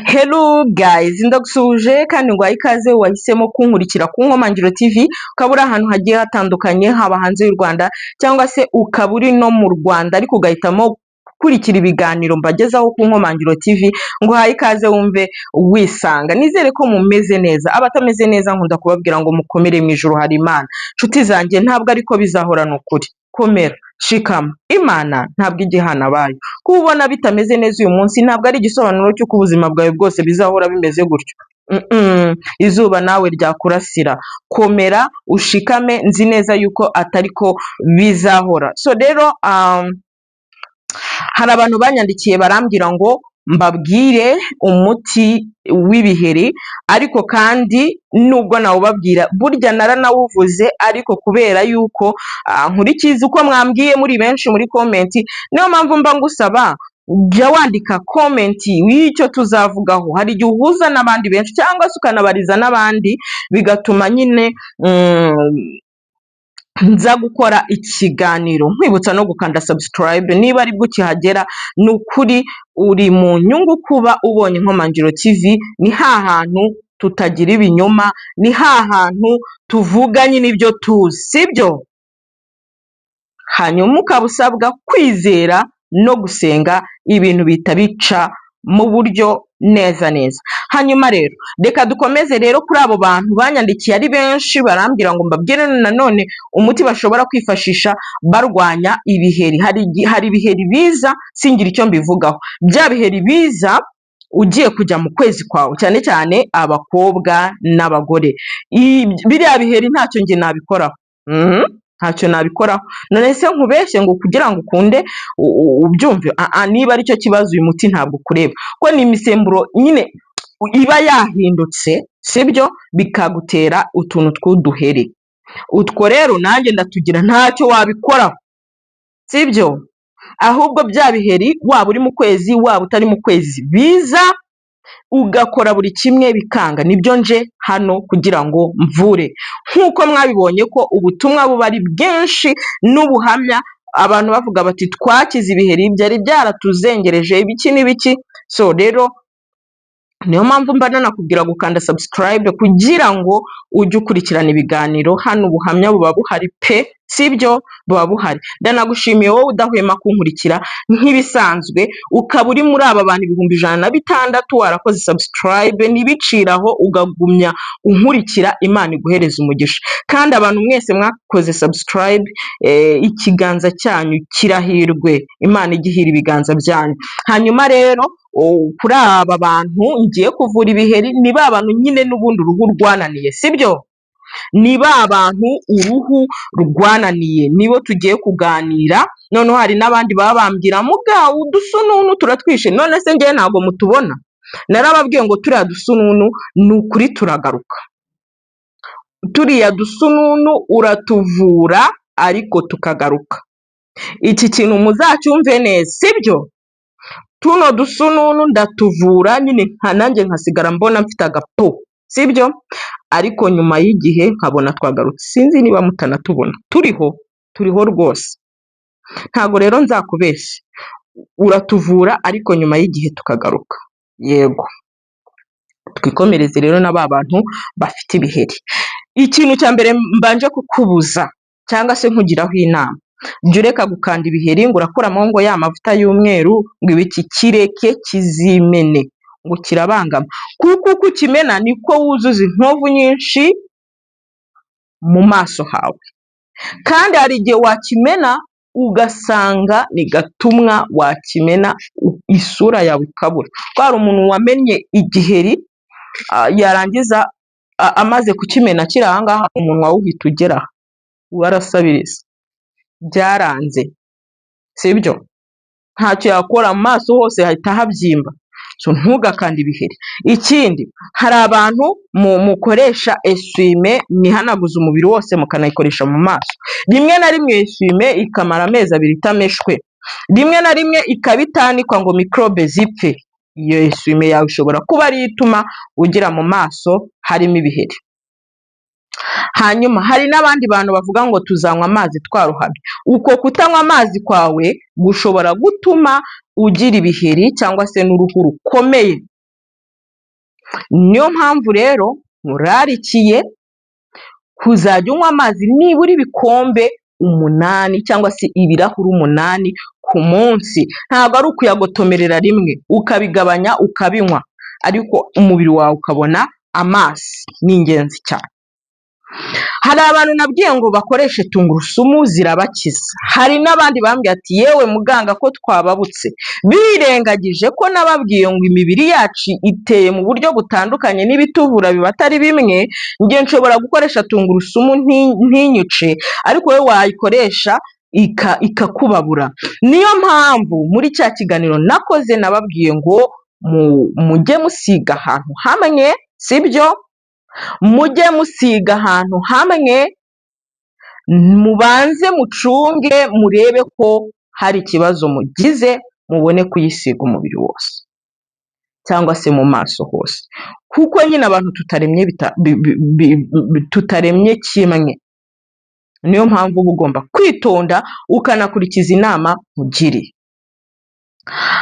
Hello guys, ndagusuhuje kandi ngwaye ikaze wahisemo kunkurikira ku Nkomangiro TV, ukaba uri ahantu hagiye hatandukanye haba hanze y'u Rwanda cyangwa se ukaba uri no mu Rwanda ariko ugahitamo gukurikira ibiganiro mbagezaho ku Nkomangiro TV, nguhaye ikaze wumve wisanga. Nizere ko mumeze neza, abatameze neza nkunda kubabwira ngo mukomere mu ijuru hari Imana. Nshuti zanjye, ntabwo ariko bizahorana ukuri, komera shikama, Imana ntabwo igihana bayo. Kuba ubona bitameze neza uyu munsi ntabwo ari igisobanuro cy'uko ubuzima bwawe bwose bizahora bimeze gutyo. Izuba nawe ryakurasira, komera ushikame, nzi neza yuko atari ko bizahora. So rero hari abantu banyandikiye barambwira ngo mbabwire umuti w'ibiheri, ariko kandi nubwo nawubabwira burya naranawuvuze, ariko kubera yuko nkurikiza uko mwambwiye muri benshi muri komenti, niyo mpamvu mba ngusaba jya wandika komenti w'icyo tuzavugaho. Hari igihe uhuza n'abandi benshi cyangwa se ukanabariza n'abandi, bigatuma nyine nza gukora ikiganiro nkwibutsa no gukanda subscribe niba ari bwo ukihagera. Ni ukuri uri mu nyungu kuba ubonye Nkomangiro TV, ni hantu tutagira ibinyoma, ni hantu tuvuga nyine ibyo tuzi, sibyo? Hanyuma ukaba usabwa kwizera no gusenga, ibintu bihita bica mu buryo neza neza. Hanyuma rero reka dukomeze rero kuri abo bantu banyandikiye ari benshi, barambwira ngo mbabwire nanone umuti bashobora kwifashisha barwanya ibiheri. Hari ibiheri biza singira icyo mbivugaho, bya biheri biza ugiye kujya mu kwezi kwawe, cyane cyane abakobwa n'abagore. Biriya biheri ntacyo njye nabikoraho, ntacyo nabikoraho. None se nkubeshye ngo kugira ngo ukunde ubyumve? Niba aricyo kibazo uyu muti ntabwo kureba, ko ni imisemburo nyine iba yahindutse, sibyo, bikagutera utuntu tw'uduheri. Utwo rero nanjye ndatugira, ntacyo wabikoraho, sibyo? Ahubwo bya biheri waba uri mu kwezi waba utari mu kwezi biza, ugakora buri kimwe bikanga, nibyo nje hano kugira ngo mvure. Nk'uko mwabibonye ko ubutumwa buba ari bwinshi n'ubuhamya, abantu bavuga bati twakize ibiheri byari byaratuzengereje ibiki n'ibiki. So rero niyo mpamvu mba nanakubwira gukanda subscribe kugira ngo ujye ukurikirana ibiganiro hano. Ubuhamya buba buhari pe, sibyo? Buba buhari. Ndanagushimiye wowe udahwema kunkurikira nk'ibisanzwe, ukaba uri muri aba bantu 106,000 warakoze subscribe, ntibiciraho ugagumya unkurikira. Imana iguhereza umugisha. Kandi abantu mwese mwakoze subscribe, ikiganza cyanyu kirahirwe, Imana igihira ibiganza byanyu. Hanyuma rero kuri aba bantu ngiye kuvura ibiheri, ni ba bantu nyine n'ubundi uruhu rwananiye, sibyo? Ni ba bantu uruhu rwananiye, nibo tugiye kuganira. Noneho hari n'abandi baba bambwira muga udusununu turatwishe. None se njye ntabwo mutubona? Narababwiye ngo turiya dusununu ni ukuri turagaruka. Turiya dusununu uratuvura ariko tukagaruka. Iki kintu muzacyumve neza, sibyo? Tuno dusununu ndatuvura nyine nanjye nkasigara mbona mfite agapo, sibyo? Ariko nyuma y'igihe nkabona twagarutse. Sinzi niba mutanatubona, turiho rwose. Ntago rero nzakubeshya, uratuvura ariko nyuma y'igihe tukagaruka. Yego, twikomereze rero na ba bantu bafite ibiheri. Ikintu cya mbere mbanje kukubuza cyangwa se nkugiraho inama, jya ureka gukanda ibiheri ngo urakuramo ngo ya mavuta y'umweru ngo ibiki, kireke kizimene, ngo kirabangama. Kuko uko ukimena niko wuzuza inkovu nyinshi mu maso hawe. Kandi hari igihe wakimena ugasanga ni gatumwa wakimena, isura yawe ikabura. Hari umuntu wamennye igiheri, yarangiza amaze kukimena kiri aha ngaha, umunwa uhita ugera warasabiriza, byaranze, sibyo? Ntacyo yakora, mu maso hose hahita habyimba. So ntugakande ibiheri. Ikindi, hari abantu mukoresha eswime mwihanaguza umubiri wose mukanayikoresha mu maso. Rimwe na rimwe eswime ikamara amezi 2 itameshwe, rimwe na rimwe ikaba itanikwa ngo mikrobe zipfe. Iyo eswime yawe ishobora kuba ari ituma ugira mu maso harimo ibiheri. Hanyuma hari n'abandi bantu bavuga ngo tuzanywa amazi twaruhamye. Uko kutanywa amazi kwawe gushobora gutuma ugira ibiheri cyangwa se n'uruhu rukomeye. niyo mpamvu rero murarikiye kuzajya unywa amazi nibura ibikombe 8 cyangwa se ibirahuri 8 ku munsi. Ntabwo ari ukuyagotomerera rimwe, ukabigabanya ukabinywa, ariko umubiri wawe ukabona amazi. Ni ingenzi cyane. Hari abantu nabwiye ngo bakoreshe tungurusumu zirabakiza. Hari n'abandi bambwiye ati yewe muganga ko twababutse, birengagije ko nababwiye ngo imibiri yacu iteye mu buryo butandukanye n'ibituvura biba atari bimwe. Njye nshobora gukoresha tungurusumu ntinyice, ariko wowe wayikoresha ikakubabura. Niyo mpamvu muri cya kiganiro nakoze nababwiye ngo mujye musiga ahantu hamwe, sibyo? Mujye musiga ahantu hamwe, mubanze mucunge murebe ko hari ikibazo mugize, mubone kuyisiga umubiri wose cyangwa se mu maso hose, kuko nyine abantu tutaremye kimwe. Niyo mpamvu uba ugomba kwitonda ukanakurikiza inama ugiriye.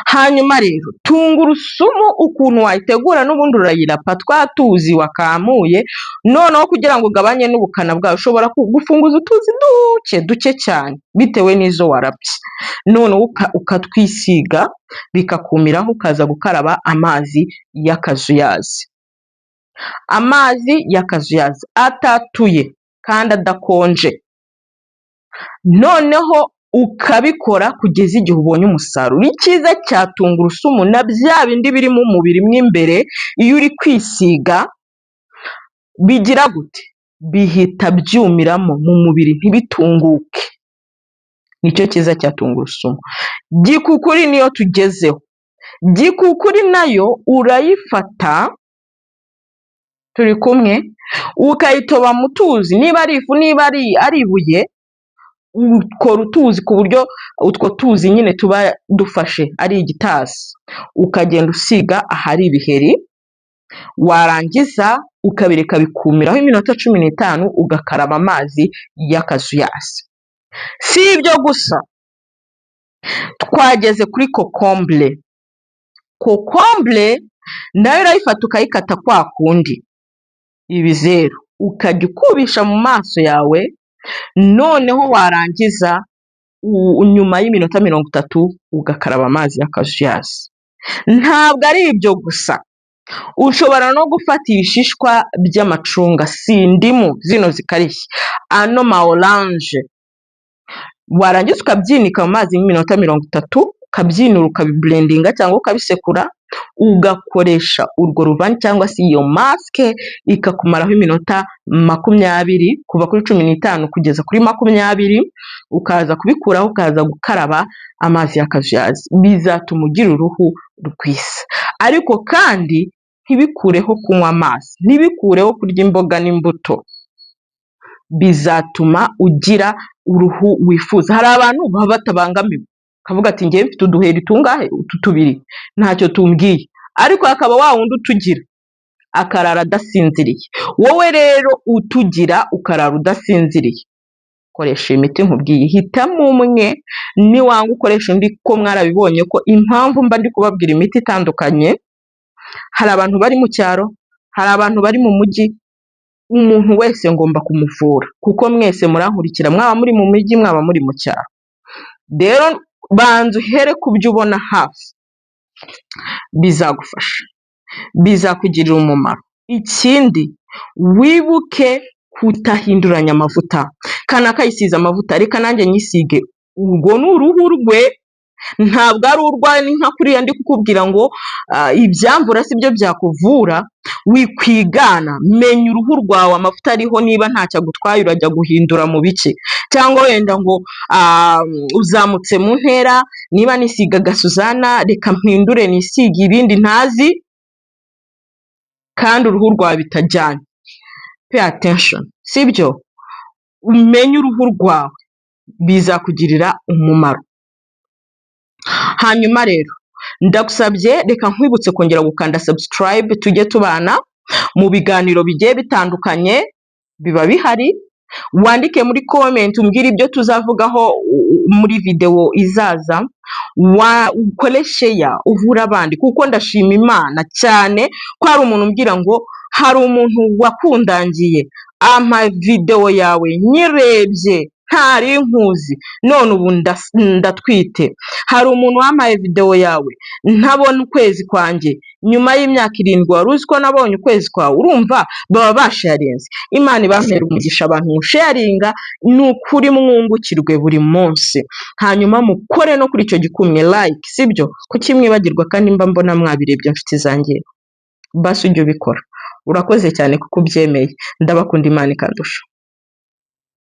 Hanyuma rero tungurusumu ukuntu wayitegura, n'ubundi urayirapa twatuzi wakamuye, noneho kugira ngo ugabanye n'ubukana bwawe ushobora gufunguza utuzi duke cyane bitewe n'izo warapye, noneho ukatwisiga bikakumiraho, ukaza gukaraba amazi y'akazuyazi. Amazi y'akazuyazi atatuye kandi adakonje, noneho ukabikora kugeza igihe ubonye umusaruro. Icyiza cya tungurusumu na bya bindi biri mu mubiri mo imbere, iyo uri kwisiga bigira gute? Bihita byumiramo mu mubiri ntibitunguke. Nicyo cyiza cya tungurusumu. Gikukuri niyo tugezeho. Gikukuri nayo urayifata, turi kumwe, ukayitoba mu tuzi, niba ari ifu niba ari ibuye, ukora utuzi ku buryo utwo tuzi nyine tuba dufashe ari igitasi, ukagenda usiga ahari ibiheri, warangiza ukabireka bikumiraho iminota 15, ugakaraba amazi y'akazuyazi. Si ibyo gusa, twageze kuri kokombure. Kokombure nayo urayifata ukayikata kwa kundi ibizeru, ukajya ukubisha mu maso yawe, noneho warangiza nyuma y'iminota 30 ugakaraba amazi y'akazuyazi. Ntabwo ari ibyo gusa, ushobora no gufata ibishishwa by'amacunga, si indimu zino zikarishye, ano ma oranje, warangiza ukabyinika mu mazi y'iminota 30, ukabyinura ukabiblendinga cyangwa ukabisekura, ugakoresha urwo ruvange cyangwa se iyo masike, ikakumaraho iminota 20, kuva kuri 15 kugeza kuri 20, ukaza kubikuraho, ukaza gukaraba amazi y'akazuyazi. Bizatuma ugira uruhu rwiza, ariko kandi ntibikureho kunywa amazi, ntibikureho kurya imboga n'imbuto, bizatuma ugira uruhu wifuza. Hari abantu baba batabangamiwe, kavuga ati ngiye mfite uduheri tungahe, utu 2 ntacyo tumbwiye, ariko akaba wa wundi utugira akarara adasinziriye. Wowe rero utugira ukarara udasinziriye, koresha imiti nkubwiye, hitamo umwe, niwanga ukoresha undi, ko mwarabibonye ko impamvu mba ndi kubabwira imiti itandukanye. Hari abantu bari mu cyaro, hari abantu bari mu mujyi, umuntu wese ngomba kumuvura, kuko mwese murankurikira, mwaba muri mu mujyi mwaba muri mu cyaro. Rero banza uhere ku byo ubona hafi, bizagufasha, bizakugirira umumaro. Ikindi, wibuke kutahinduranya amavuta. Kana kayisize amavuta, reka nanjye nyisige, ubwo ni uruhu rwe, ntabwo ari urwaye. Ni nka kuriya ndi kukubwira ngo ibyamvura si byo byakuvura. Wikwigana, menya uruhu rwawe amavuta ariho, niba ntacyo agutwaye urajya guhindura mu biki, cyangwa wenda ngo uzamutse mu ntera, niba nisiga gasuzana reka mpindure nisige ibindi ntazi, kandi uruhu rwawe bitajyanye. Pay attention, sibyo? Umenye uruhu rwawe, bizakugirira umumaro. Hanyuma rero ndagusabye, reka nkwibutse kongera gukanda subscribe, tujye tubana mu biganiro bigiye bitandukanye biba bihari. wandike muri comment umbwire ibyo tuzavugaho muri video izaza, ukore share uvura abandi, kuko ndashima Imana cyane ko hari umuntu umbwira ngo hari umuntu wakundangiye ampa video yawe nyirebye ntari nkuzi none ubu ndatwite. Hari umuntu wampaye video yawe ntabona ukwezi kwanjye nyuma y'imyaka 7, wari uzi ko nabonye ukwezi kwawe? Urumva baba basharinze. Imana ibampera umugisha abantu musharinga, ni ukuri mwungukirwe buri munsi, hanyuma mukore no kuri icyo gikumwe like, sibyo? Kuki mwibagirwa kandi mba mbona mwabirebye inshuti zanjye? Basi ujye ubikora. Urakoze cyane kuko ubyemeye. Ndabakunda, Imana ikandusha.